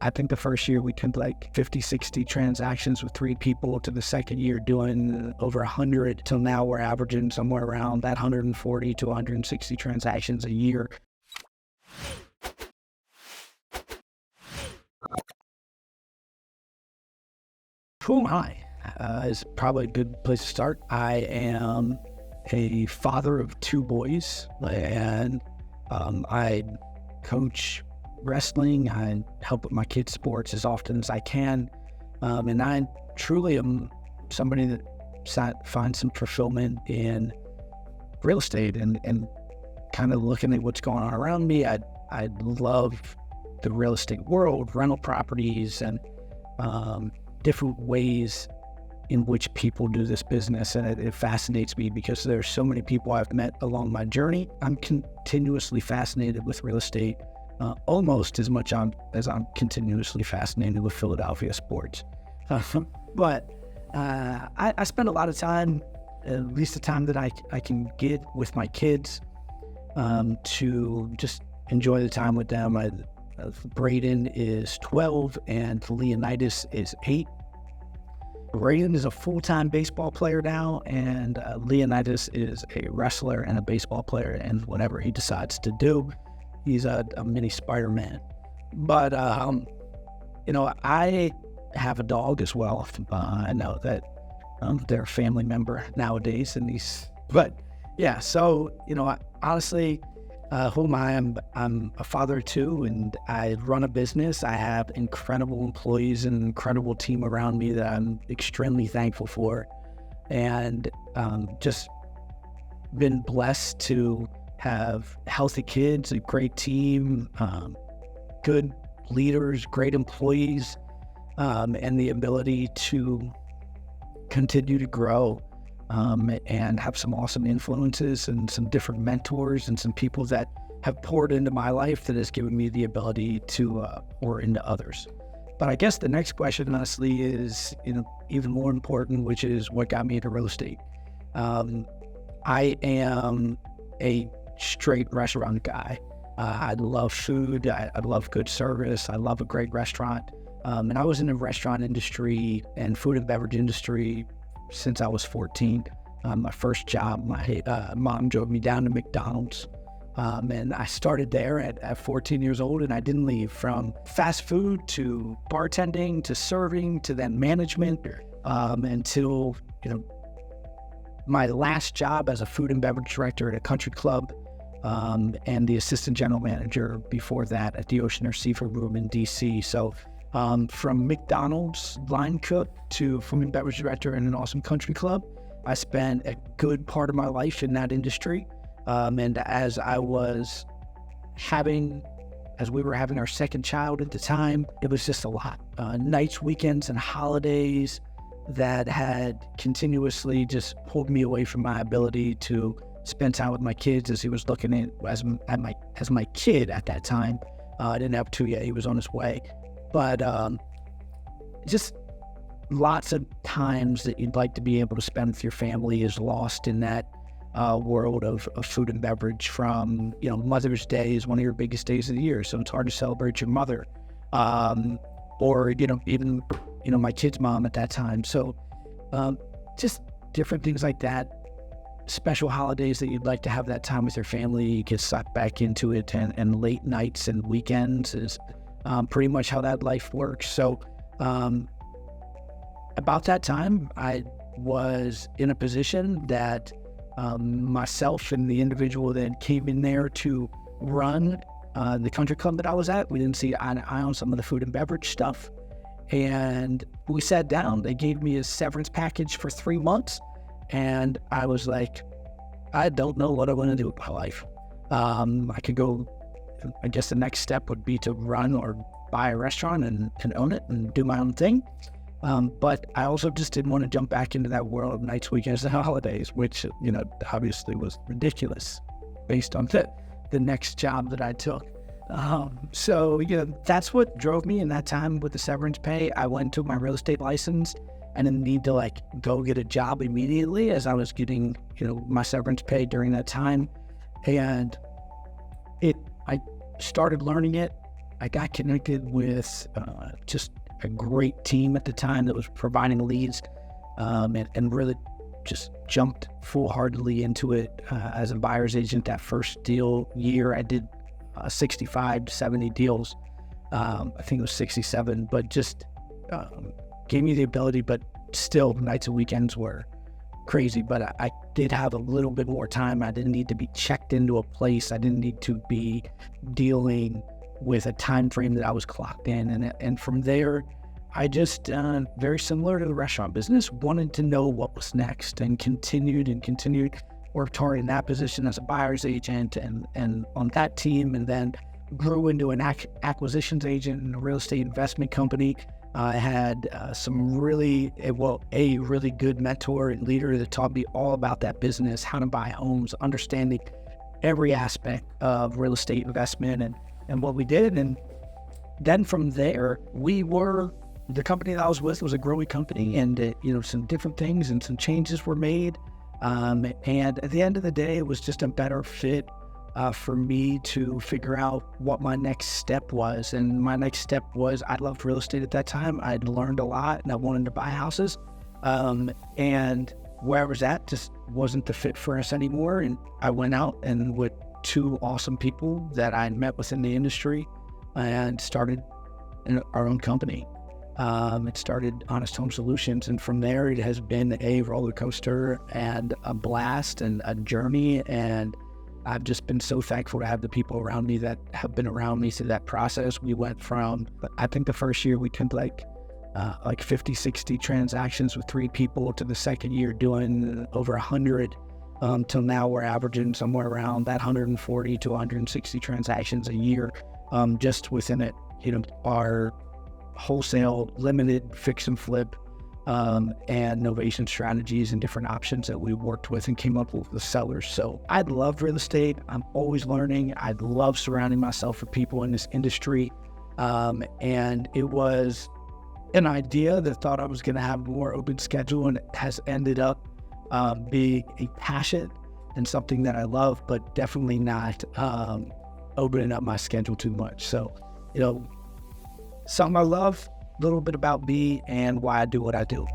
I think the first year we did like 50, 60 transactions with 3 people, to the second year doing over 100, till now we're averaging somewhere around that 140 to 160 transactions a year. Who am I? Is probably a good place to start. I am a father of 2 boys, and I coach wrestling. I help with my kids' sports as often as I can, and I truly am somebody that finds some fulfillment in real estate and kind of looking at what's going on around me. I love the real estate world, rental properties, and different ways in which people do this business, and it fascinates me because there's so many people I've met along my journey. I'm continuously fascinated with real estate, almost as much as I'm continuously fascinated with Philadelphia sports. But I spend a lot of time, at least the time that I can get with my kids, to just enjoy the time with them. Braden is 12 and Leonidas is 8. Braden is a full-time baseball player now, and Leonidas is a wrestler and a baseball player, and whatever he decides to do, he's a mini Spider-Man. But, I have a dog as well. I know that they're a family member nowadays, but yeah, so, honestly, who am I? I'm a father of 2, and I run a business. I have incredible employees and an incredible team around me that I'm extremely thankful for, and just been blessed to have healthy kids, a great team, good leaders, great employees, and the ability to continue to grow. And have some awesome influences and some different mentors and some people that have poured into my life that has given me the ability to pour into others. But I guess the next question, honestly, is even more important, which is what got me into real estate. I am a straight restaurant guy. I love food. I love good service. I love a great restaurant. And I was in the restaurant industry and food and beverage industry since I was 14. My first job, my mom drove me down to McDonald's, and I started there at 14 years old, and I didn't leave. From fast food to bartending to serving to then management, until my last job as a food and beverage director at a country club, and the assistant general manager before that at the Ocean Air Seafood Room in DC. So from McDonald's line cook to food and beverage director in an awesome country club, I spent a good part of my life in that industry. And as we were having our second child at the time, it was just a lot. Nights, weekends, and holidays that had continuously just pulled me away from my ability to spend time with my kids, as he was looking at as my kid at that time. I didn't have 2 yet; he was on his way. But just lots of times that you'd like to be able to spend with your family is lost in that world of food and beverage. From Mother's Day is one of your biggest days of the year, so it's hard to celebrate your mother, or even my kid's mom at that time. So just different things like that. Special holidays that you'd like to have that time with your family, you get sucked back into it, and late nights and weekends is pretty much how that life works. So about that time, I was in a position that myself and the individual that came in there to run the country club that I was at, we didn't see eye to eye on some of the food and beverage stuff. And we sat down. They gave me a severance package for 3 months. And I was like, I don't know what I want to do with my life. I could go, I guess the next step would be to run or buy a restaurant and own it and do my own thing. But I also just didn't want to jump back into that world of nights, weekends, and holidays, which, obviously was ridiculous based on the next job that I took. So that's what drove me in that time with the severance pay. I went to my real estate license and didn't need to go get a job immediately, as I was getting, my severance pay during that time. And I started learning it, I got connected with just a great team at the time that was providing leads, and really just jumped full-heartedly into it as a buyer's agent. That first deal year, I did 65 to 70 deals. I think it was 67, but just gave me the ability, but still nights and weekends were crazy. But I did have a little bit more time. I didn't need to be checked into a place. I didn't need to be dealing with a time frame that I was clocked in. And from there, I just, very similar to the restaurant business, wanted to know what was next, and continued, worked hard in that position as a buyer's agent and on that team, and then grew into an acquisitions agent in a real estate investment company. I had a really good mentor and leader that taught me all about that business, how to buy homes, understanding every aspect of real estate investment and what we did. And then from there, the company that I was with was a growing company, and some different things and some changes were made. And at the end of the day, it was just a better fit for me to figure out what my next step was. And my next step was, I loved real estate at that time. I'd learned a lot and I wanted to buy houses. And where I was at just wasn't the fit for us anymore. And I went out and with two awesome people that I met within the industry and started our own company. It started Honest Home Solutions, and from there it has been a roller coaster and a blast and a journey, and I've just been so thankful to have the people around me that have been around me through that process. We went from, I think the first year we did like 50, 60 transactions with 3 people, to the second year doing over 100, till now we're averaging somewhere around that 140 to 160 transactions a year, just within it. Our wholesale, limited, fix and flip, and novation strategies and different options that we worked with and came up with the sellers. So I love real estate. I'm always learning. I love surrounding myself with people in this industry. And it was an idea that thought I was going to have a more open schedule, and it has ended up being a passion and something that I love, but definitely not opening up my schedule too much. So, something I love, a little bit about me and why I do what I do.